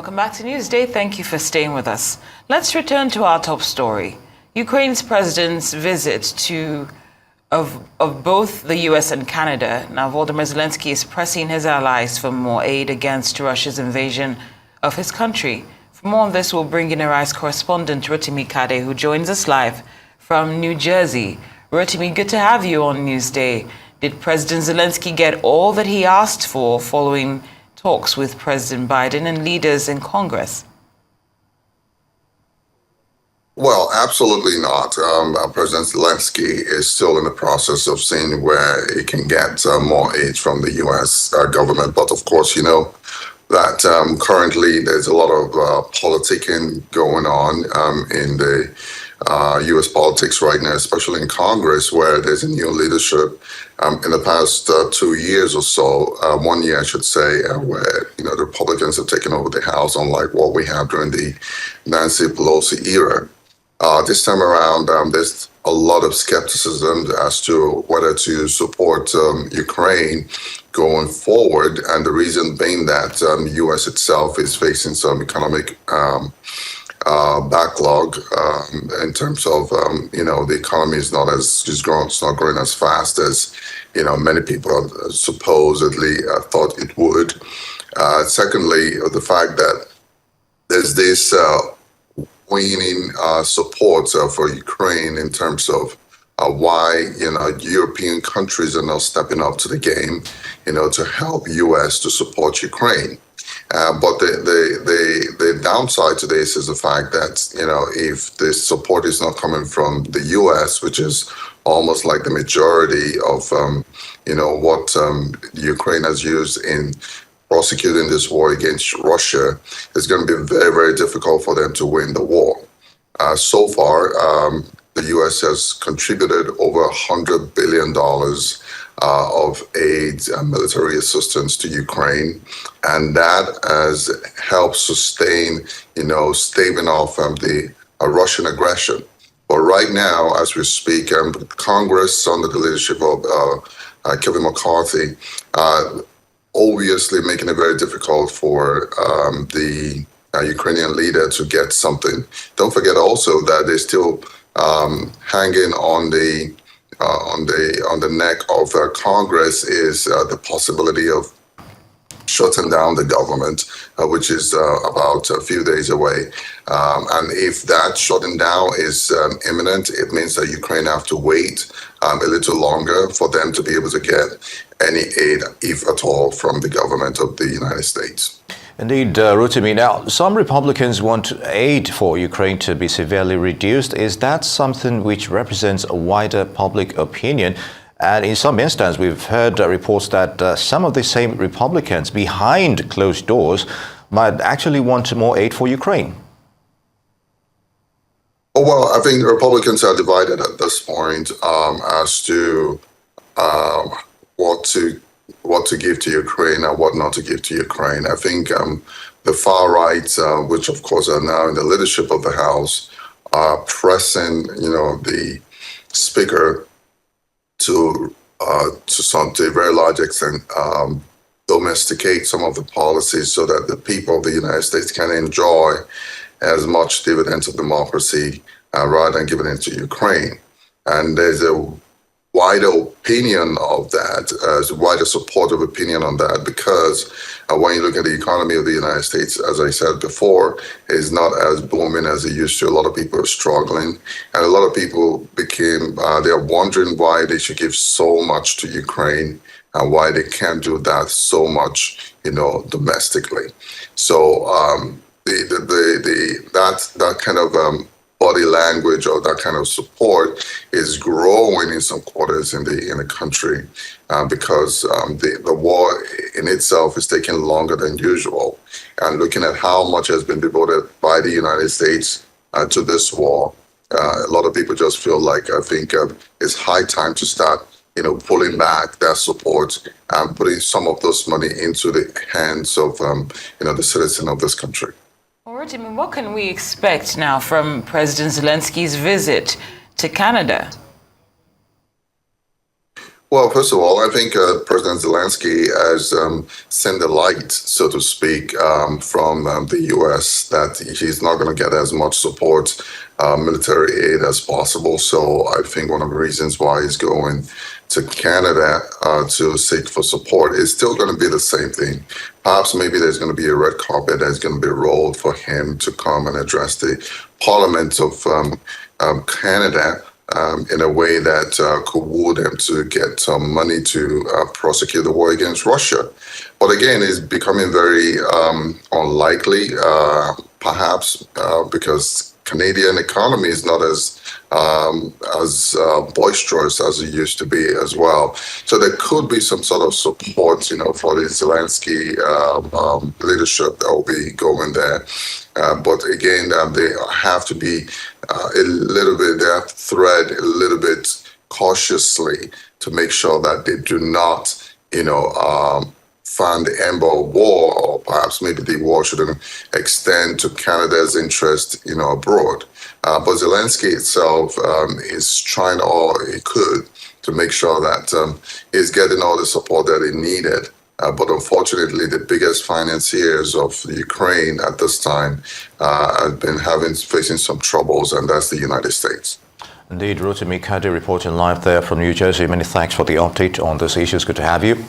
Welcome back to Newsday. Thank you for staying with us. Let's return to our top story. Ukraine's president's visit of both the US and Canada. Now, Volodymyr Zelensky is pressing his allies for more aid against Russia's invasion of his country. For more on this, we'll bring in Iraq's correspondent Rotimi Kade, who joins us live from New Jersey. Rotimi, good to have you on Newsday. Did President Zelensky get all that he asked for following talks with President Biden and leaders in Congress? Well, absolutely not. President Zelensky is still in the process of seeing where he can get more aid from the U.S. Government. But of course, you know that currently there's a lot of politicking going on in the U.S. politics right now, especially in Congress, where there's a new leadership. In the past 2 years or so, 1 year, I should say, where the Republicans have taken over the House, unlike what we had during the Nancy Pelosi era. This time around, there's a lot of skepticism as to whether to support Ukraine going forward, and the reason being that the U.S. itself is facing some economic backlog in terms of the economy is not it's not growing as fast as many people supposedly thought it would. Secondly, the fact that there's this waning support for Ukraine in terms of why European countries are now stepping up to the game, to help U.S. to support Ukraine. But the downside to this is the fact that if this support is not coming from the U.S., which is almost like the majority of what Ukraine has used in prosecuting this war against Russia, it's going to be very, very difficult for them to win the war. So far, the U.S. has contributed over $100 billion of aid and military assistance to Ukraine, and that has helped sustain, staving off the Russian aggression. But right now, as we speak, Congress, under the leadership of Kevin McCarthy, obviously making it very difficult for the Ukrainian leader to get something. Don't forget also that they're still hanging on the neck of Congress is the possibility of shutting down the government, which is about a few days away. And if that shutting down is imminent, it means that Ukraine have to wait a little longer for them to be able to get any aid, if at all, from the government of the United States. Indeed, Rotimi. Now, some Republicans want aid for Ukraine to be severely reduced. Is that something which represents a wider public opinion? And in some instances, we've heard reports that some of the same Republicans behind closed doors might actually want more aid for Ukraine. Oh, well, I think Republicans are divided at this point as to what to give to Ukraine and what not to give to Ukraine. I think the far right, which of course are now in the leadership of the House, are pressing, the Speaker to a very large extent domesticate some of the policies so that the people of the United States can enjoy as much dividends of democracy rather than giving it to Ukraine. And there's a wider opinion of that, a wider supportive opinion on that, because when you look at the economy of the United States, as I said before, is not as booming as it used to. A lot of people are struggling, and a lot of people they're wondering why they should give so much to Ukraine and why they can't do that so much, domestically. So that kind of body language or that kind of support is growing in some quarters in the country because the war in itself is taking longer than usual. And looking at how much has been devoted by the United States to this war, a lot of people just feel like, I think it's high time to start pulling back that support and putting some of this money into the hands of the citizens of this country. Rotimi, what can we expect now from President Zelensky's visit to Canada? Well, first of all, I think President Zelensky has sent the light, so to speak, from the U.S. that he's not going to get as much support, military aid as possible. So I think one of the reasons why he's going to Canada to seek for support is still going to be the same thing. Perhaps maybe there's going to be a red carpet that's going to be rolled for him to come and address the Parliament of Canada. In a way that could woo them to get some money to prosecute the war against Russia. But again, it's becoming very unlikely, perhaps because Canadian economy is not as boisterous as it used to be as well. So there could be some sort of support, for the Zelensky leadership that will be going there. But again, they have to be a little bit, they have to thread a little bit cautiously to make sure that they do not, fan the ember of war, or perhaps maybe the war shouldn't extend to Canada's interest, abroad. But Zelensky itself is trying all he could to make sure that he's getting all the support that he needed. But unfortunately, the biggest financiers of Ukraine at this time have been facing some troubles, and that's the United States. Indeed, Rotimi, Kade reporting live there from New Jersey. Many thanks for the update on these issues. Good to have you.